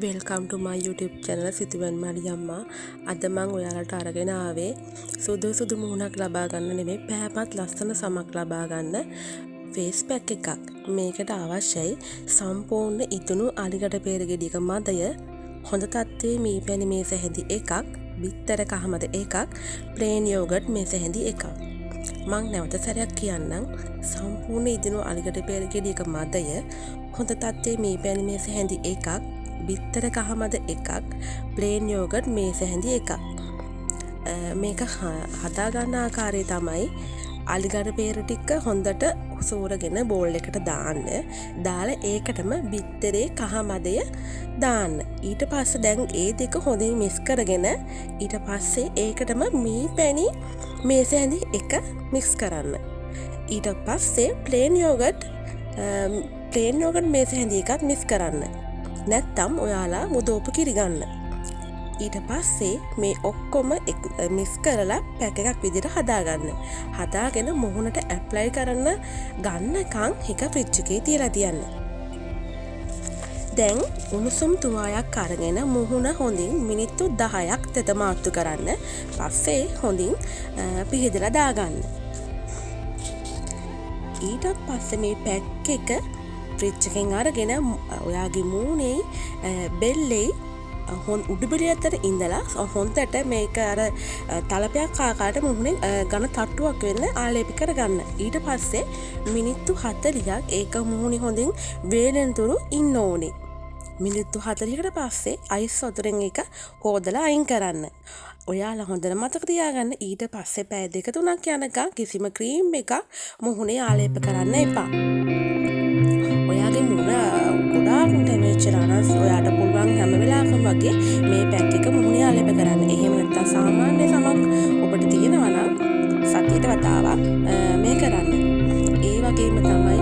Welcome ටු මයි YouTube channel සිතුවන් මරියම්මා. අද මම ඔයාලට අරගෙන ආවේ සුදු මුහුණක් ලබා ගන්න නෙමෙයි පැහැපත් ලස්සන සමක් ලබා ගන්න ෆේස් පැක් එකක්. මේකට අවශ්‍යයි සම්පූර්ණ ඉතුණු අලිගඩ පෙරගෙඩියක මදය, හොඳ තත්ත්වයේ මී පැණි මේස හැඳි එකක්, බිත්තර කහමද එකක්, ප්ලේන් යෝගට් මේස හැඳි එකක්. මං නැවත සැරයක් කියන්නම්. සම්පූර්ණ ඉදිනු අලිගඩ පෙරගෙඩියක මදය, හොඳ තත්ත්වයේ මී පැණි මේස හැඳි එකක්, බිත්තර කහමද එකක්, ප්ලේන් යෝගට් මේස හැඳි එකක්. මේක හදාගන්න ආකාරය තමයි අලිගඩ පෙර ටික හොඳට සූරගෙන බෝල් එකට දාන්න. දාලා ඒකටම බිත්තරේ කහමදය දාන්න. ඊට පස්සේ දැන් ඒ දෙක හොඳින් මික්ස් කරගෙන ඊට පස්සේ ඒකටම මී පැණි මේස හැඳි එක මික්ස් කරන්න. ඊට පස්සේ ප්ලේන් යෝගට් මේස හැඳි එකක් මික්ස් කරන්න. නැත්තම් ඔයාලා මුදෝපු කිරි ගන්න. ඊට පස්සේ මේ ඔක්කොම මික්ස් කරලා පැක් එකක් විදිහට හදාගන්න. හදාගෙන මුහුණට ඇප්ලයි කරන්න ගන්නකම් එක ෆ්‍රිජ් එකේ තියලා තියන්න. දැන් උණුසුම් තුවාලයක් අරගෙන මුහුණ හොඳින් මිනිත්තු 10ක් තෙත මාත්තු කරන්න. පස්සේ හොඳින් පිහදලා දාගන්න. ඊට පස්සේ මේ පැක් එක ෆ්‍රිජ් එකෙන් අරගෙන ඔයාගේ මූණේ බෙල්ලේ උඩුබිරිය අතර ඉඳලා හොඳට මේක අර තලපයක් ආකාරයට මුහුණෙන් ඝන තට්ටුවක් වෙන්න ආලේප කරගන්න. ඊට පස්සේ මිනිත්තු 40ක් ඒක මුහුණේ හොඳින් වේලෙනතුරු ඉන්න ඕනේ. මිනිත්තු 40කට පස්සේ අයිස් වතුරෙන් එක හොදලා අයින් කරන්න. ඔයාලා හොඳට මතක තියාගන්න. ඊට පස්සේ පැය 2-3ක් යනකම් කිසිම ක්‍රීම් එකක් මුහුණේ ආලේප කරන්න එපා. ඔයාගේ මුණ ගොඩාක් ටෙම්පරේචර් අනස් ඔයාට පුළුවන් හැම වෙලාවකම වගේ මේ පැක් එක මුහුණේ ආලේප කරන්න. එහෙම නැත්නම් සාමාන්‍ය සමක් ඔබට තියෙනවා නම් සතියට වතාවක් මේ කරන්න. ඒ වගේම තමයි